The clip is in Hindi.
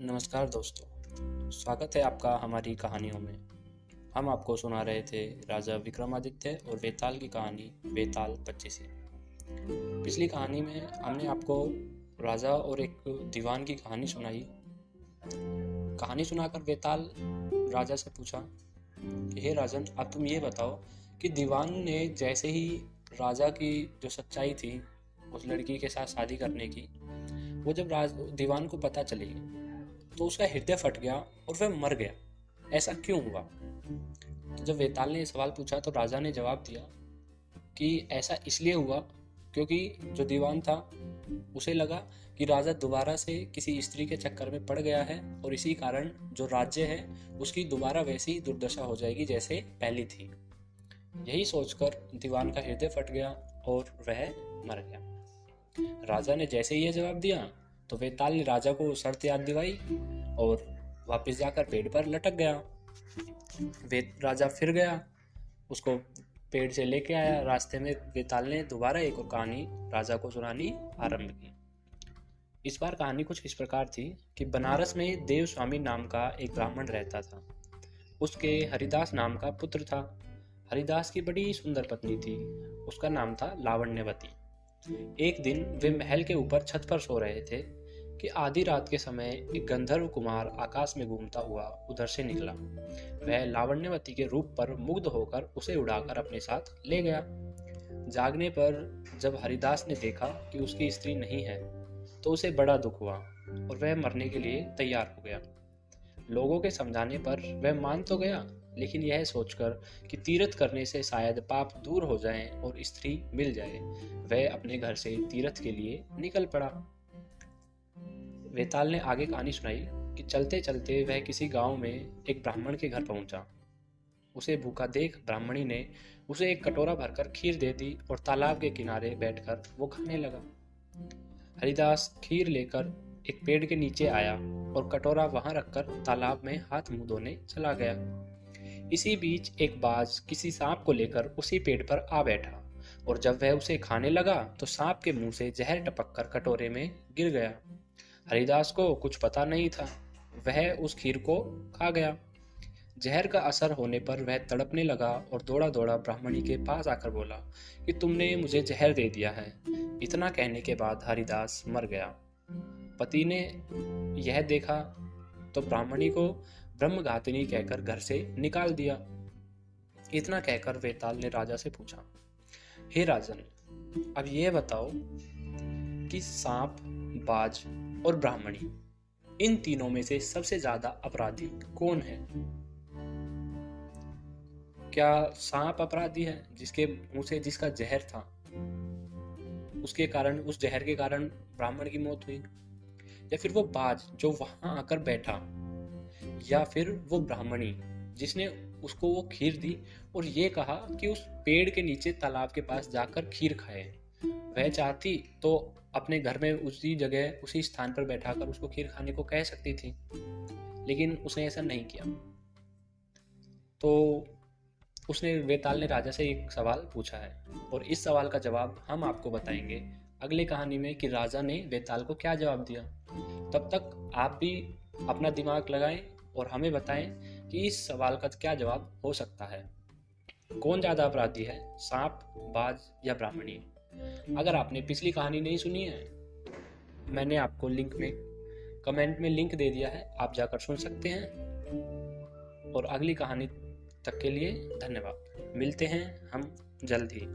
नमस्कार दोस्तों, स्वागत है आपका हमारी कहानियों में। हम आपको सुना रहे थे राजा विक्रमादित्य और वेताल की कहानी वेताल 25। पिछली कहानी में हमने आपको राजा और एक दीवान की कहानी सुनाई। कहानी सुनाकर वेताल राजा से पूछा कि हे राजन, अब तुम ये बताओ कि दीवान ने जैसे ही राजा की जो सच्चाई थी उस लड़की के साथ शादी करने की, वो जब दीवान को पता चली तो उसका हृदय फट गया और वह मर गया। ऐसा क्यों हुआ? तो जब वेताल ने सवाल पूछा तो राजा ने जवाब दिया कि ऐसा इसलिए हुआ क्योंकि जो दीवान था उसे लगा कि राजा दोबारा से किसी स्त्री के चक्कर में पड़ गया है और इसी कारण जो राज्य है उसकी दोबारा वैसी ही दुर्दशा हो जाएगी जैसे पहली थी। यही सोचकर दीवान का हृदय फट गया और वह मर गया। राजा ने जैसे ही यह जवाब दिया तो वेताल ने राजा को शर्त याद दिलाई और वापस जाकर पेड़ पर लटक गया। राजा फिर गया, उसको पेड़ से लेके आया। रास्ते में वेताल ने दोबारा एक और कहानी राजा को सुनानी आरंभ की। इस बार कहानी कुछ इस प्रकार थी कि बनारस में देव स्वामी नाम का एक ब्राह्मण रहता था। उसके हरिदास नाम का पुत्र था। हरिदास की बड़ी सुंदर पत्नी थी, उसका नाम था लावण्यवती। एक दिन वे महल के ऊपर छत पर सो रहे थे कि आधी रात के समय एक गंधर्व कुमार आकाश में घूमता हुआ उधर से निकला। वह लावण्यवती के रूप पर मुग्ध होकर उसे उड़ाकर अपने साथ ले गया। जागने पर जब हरिदास ने देखा कि उसकी स्त्री नहीं है तो उसे बड़ा दुख हुआ और वह मरने के लिए तैयार हो गया। लोगों के समझाने पर वह मान तो गया, लेकिन यह सोचकर कि तीर्थ करने से शायद पाप दूर हो जाएं और स्त्री मिल जाए, वह अपने घर से तीर्थ के लिए निकल पड़ा। वेताल ने आगे कहानी सुनाई कि चलते चलते वह किसी गांव में एक ब्राह्मण के घर पहुंचा। उसे भूखा देख ब्राह्मणी ने उसे एक कटोरा भरकर खीर दे दी और तालाब के किनारे बैठकर वो खाने लगा। हरिदास खीर लेकर एक पेड़ के नीचे आया और कटोरा वहां रखकर तालाब में हाथ मुंह धोने चला गया। इसी बीच एक बाज किसी सांप को लेकर उसी पेड़ पर आ बैठा और जब वह उसे खाने लगा तो सांप के मुंह से जहर टपककर कटोरे में गिर गया। हरिदास को कुछ पता नहीं था, वह उस खीर को खा गया। जहर का असर होने पर वह तड़पने लगा और दौड़ा दौड़ा ब्राह्मणी के पास आकर बोला कि तुमने मुझे जहर दे दिया है। इतना कहने के बाद हरिदास मर गया। पति ने यह देखा तो ब्राह्मणी को ब्रह्मघातिनी कहकर घर से निकाल दिया। इतना कहकर वेताल ने राजा से पूछा, हे राजन, अब यह बताओ कि सांप, बाज और ब्राह्मणी, इन तीनों में से सबसे ज्यादा अपराधी कौन है? क्या सांप अपराधी है जिसके मुंह से जिसका जहर था, उसके कारण, उस जहर के कारण ब्राह्मण की मौत हुई? या फिर वो बाज जो वहां आकर बैठा? या फिर वो ब्राह्मणी जिसने उसको वो खीर दी और ये कहा कि उस पेड़ के नीचे तालाब के पास जाकर खीर खाए? वह चाहती तो अपने घर में उसी जगह उसी स्थान पर बैठाकर उसको खीर खाने को कह सकती थी, लेकिन उसने ऐसा नहीं किया। तो उसने वेताल ने राजा से एक सवाल पूछा है और इस सवाल का जवाब हम आपको बताएंगे अगले कहानी में कि राजा ने वेताल को क्या जवाब दिया। तब तक आप भी अपना दिमाग लगाएं और हमें बताएं कि इस सवाल का क्या जवाब हो सकता है। कौन ज्यादा अपराधी है, सांप, बाज या ब्राह्मणी? अगर आपने पिछली कहानी नहीं सुनी है, मैंने आपको लिंक में कमेंट में लिंक दे दिया है, आप जाकर सुन सकते हैं। और अगली कहानी तक के लिए धन्यवाद। मिलते हैं हम जल्द ही।